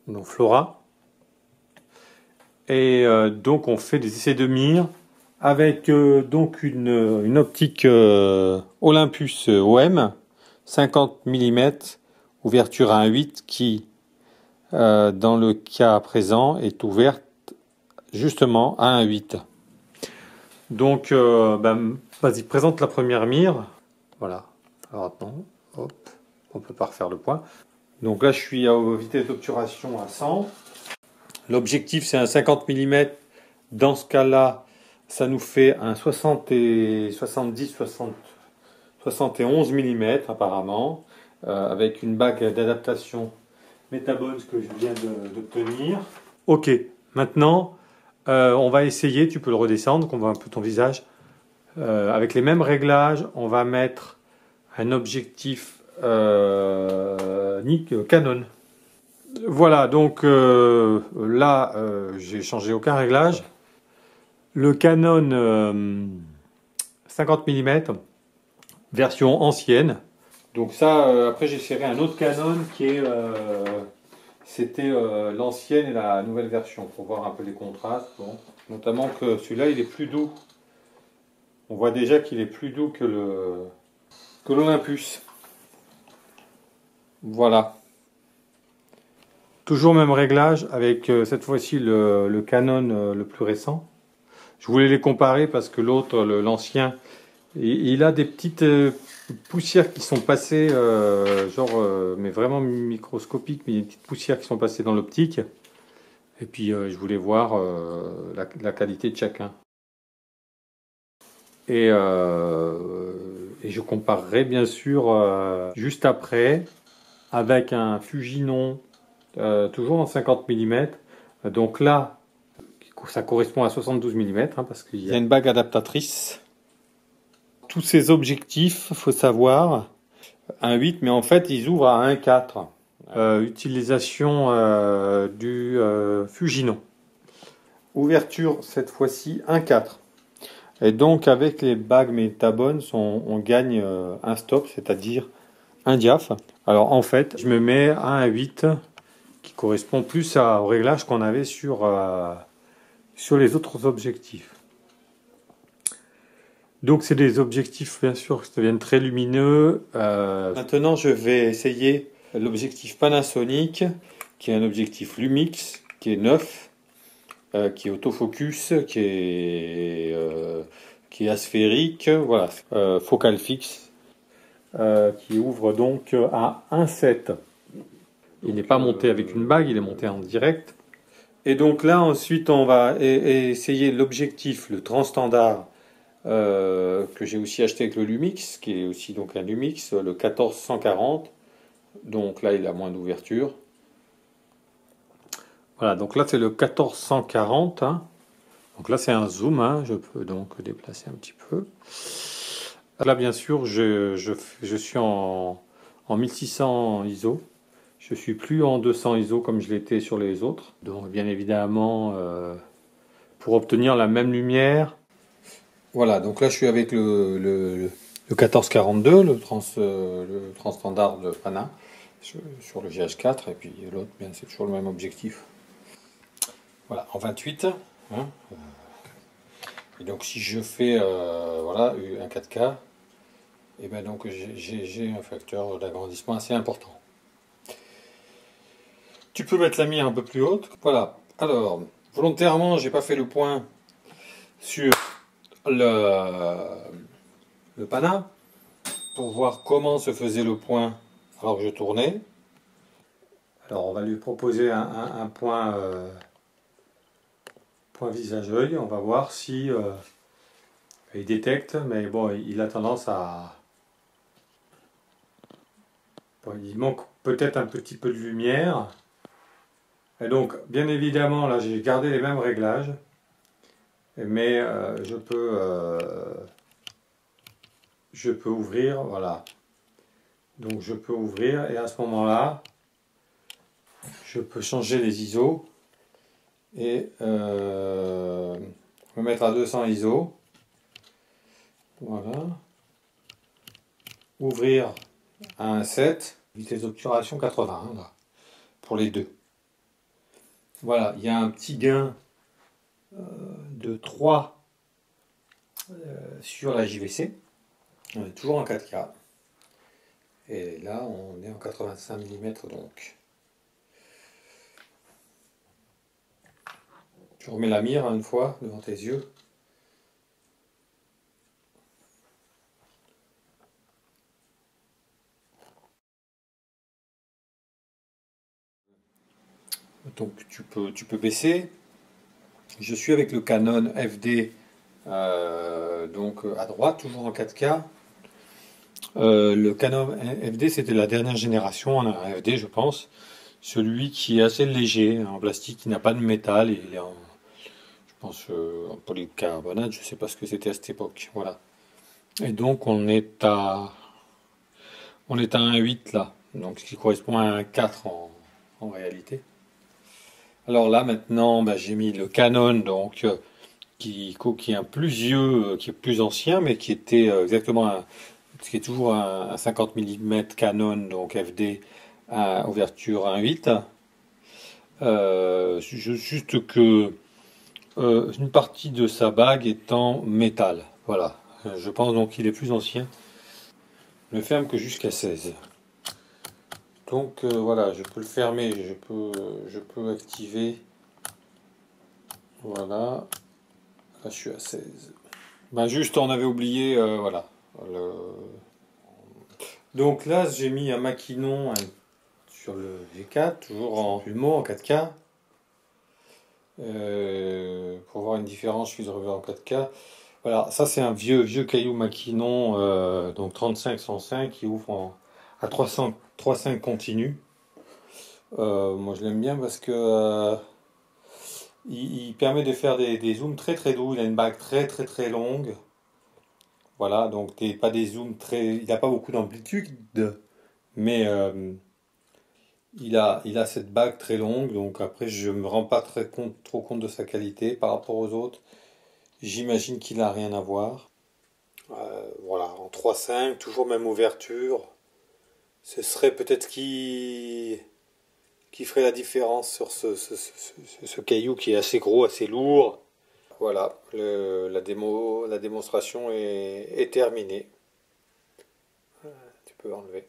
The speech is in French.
donc Flora. Et donc on fait des essais de mire avec donc une optique Olympus OM 50 mm, ouverture à 1,8 qui dans le cas présent est ouverte justement à 1,8. Donc vas-y, présente la première mire. Voilà. Alors attends, hop, on peut pas refaire le point. Donc là je suis à vitesse d'obturation à 100. L'objectif c'est un 50 mm. Dans ce cas-là, ça nous fait un 71 mm apparemment, avec une bague d'adaptation Metabone que je viens d'obtenir. Ok, maintenant on va essayer, tu peux le redescendre, qu'on voit un peu ton visage. Avec les mêmes réglages, on va mettre un objectif Canon. Voilà, donc là, j'ai changé aucun réglage. Le Canon 50 mm, version ancienne. Donc ça, après j'ai serré un autre Canon qui est... c'était l'ancienne et la nouvelle version, pour voir un peu les contrastes. Bon. Notamment que celui-là, il est plus doux. On voit déjà qu'il est plus doux que l'Olympus. Voilà. Toujours même réglage avec cette fois-ci le Canon le plus récent. Je voulais les comparer parce que l'autre, l'ancien, il a des petites poussières qui sont passées, mais vraiment microscopiques, mais des petites poussières qui sont passées dans l'optique. Et puis je voulais voir la qualité de chacun. Et je comparerai bien sûr juste après avec un Fujinon, toujours en 50 mm. Donc là, ça correspond à 72 mm, parce qu'il y a une bague adaptatrice. Tous ces objectifs, il faut savoir, 1,8, mais en fait, ils ouvrent à 1,4. Utilisation du Fujinon. Ouverture, cette fois-ci, 1,4. Et donc, avec les bagues Metabone, on gagne un stop, c'est-à-dire un diaph. Alors, en fait, je me mets à 1,8, qui correspond plus au réglage qu'on avait sur les autres objectifs. Donc c'est des objectifs bien sûr qui deviennent très lumineux. Maintenant je vais essayer l'objectif Panasonic, qui est un objectif Lumix, qui est neuf, qui est autofocus, qui est asphérique, voilà, focal fixe, qui ouvre donc à 1,7. Il n'est pas monté avec une bague, il est monté en direct. Et donc là ensuite on va essayer l'objectif, le Transstandard, que j'ai aussi acheté avec le Lumix, qui est aussi donc un Lumix, le 1440. Donc là, il a moins d'ouverture. Voilà, donc là, c'est le 1440. Hein. Donc là, c'est un zoom. Hein. Je peux donc déplacer un petit peu. Là, bien sûr, je suis en 1600 ISO. Je suis plus en 200 ISO comme je l'étais sur les autres. Donc, bien évidemment, pour obtenir la même lumière. Voilà, donc là je suis avec le 1442, le Transstandard de Pana, sur le GH4, et puis l'autre, bien c'est toujours le même objectif. Voilà, en 28. Hein, et donc si je fais voilà, un 4K, et ben donc j'ai un facteur d'agrandissement assez important. Tu peux mettre la mire un peu plus haute. Voilà, alors, volontairement, j'ai pas fait le point sur le Pana pour voir comment se faisait le point alors que je tournais. Alors on va lui proposer un point visage-œil, on va voir si il détecte, mais bon, il a tendance à... Bon, il manque peut-être un petit peu de lumière. Et donc, bien évidemment, là j'ai gardé les mêmes réglages, mais je peux ouvrir, voilà. Donc je peux ouvrir et à ce moment-là, je peux changer les ISO et me mettre à 200 ISO. Voilà. Ouvrir à 1,7, vitesse d'obturation 80 là, pour les deux. Voilà, il y a un petit gain de 3 sur la JVC. On est toujours en 4K. Et là, on est en 85 mm donc. Je remets la mire une fois devant tes yeux. Donc tu peux baisser. Je suis avec le Canon FD donc à droite, toujours en 4K. Le Canon FD, c'était la dernière génération, on a un FD je pense, celui qui est assez léger, en plastique, qui n'a pas de métal, et il est en, je pense en polycarbonate, je ne sais pas ce que c'était à cette époque, voilà. Et donc on est à 1,8 là, donc ce qui correspond à un 4 en réalité. Alors là maintenant, bah, j'ai mis le Canon donc qui est un plus vieux, qui est plus ancien, mais qui était exactement qui est toujours un 50 mm Canon, donc FD à ouverture 1.8. Juste que une partie de sa bague est en métal. Voilà. Je pense donc qu'il est plus ancien. Ne ferme que jusqu'à 16. Donc voilà, je peux le fermer, je peux activer. Voilà. Là, je suis à 16. Ben juste, on avait oublié, voilà. Le- Donc là, j'ai mis un maquinon sur le V4, toujours en Ulmo, en 4K. Pour voir une différence, je suis revers en 4K. Voilà, ça c'est un vieux caillou maquinon, donc 35-105 qui ouvre à 305 continu. Moi je l'aime bien parce que il permet de faire des zooms très doux. Il a une bague très longue. Voilà, donc pas des zooms très. Il n'a pas beaucoup d'amplitude, mais il a cette bague très longue. Donc après, je me rends pas trop compte de sa qualité par rapport aux autres. J'imagine qu'il n'a rien à voir. Voilà, en 3.5, toujours même ouverture. Ce serait peut-être qui ferait la différence sur ce caillou qui est assez gros, assez lourd. Voilà, la démonstration est terminée. Tu peux enlever.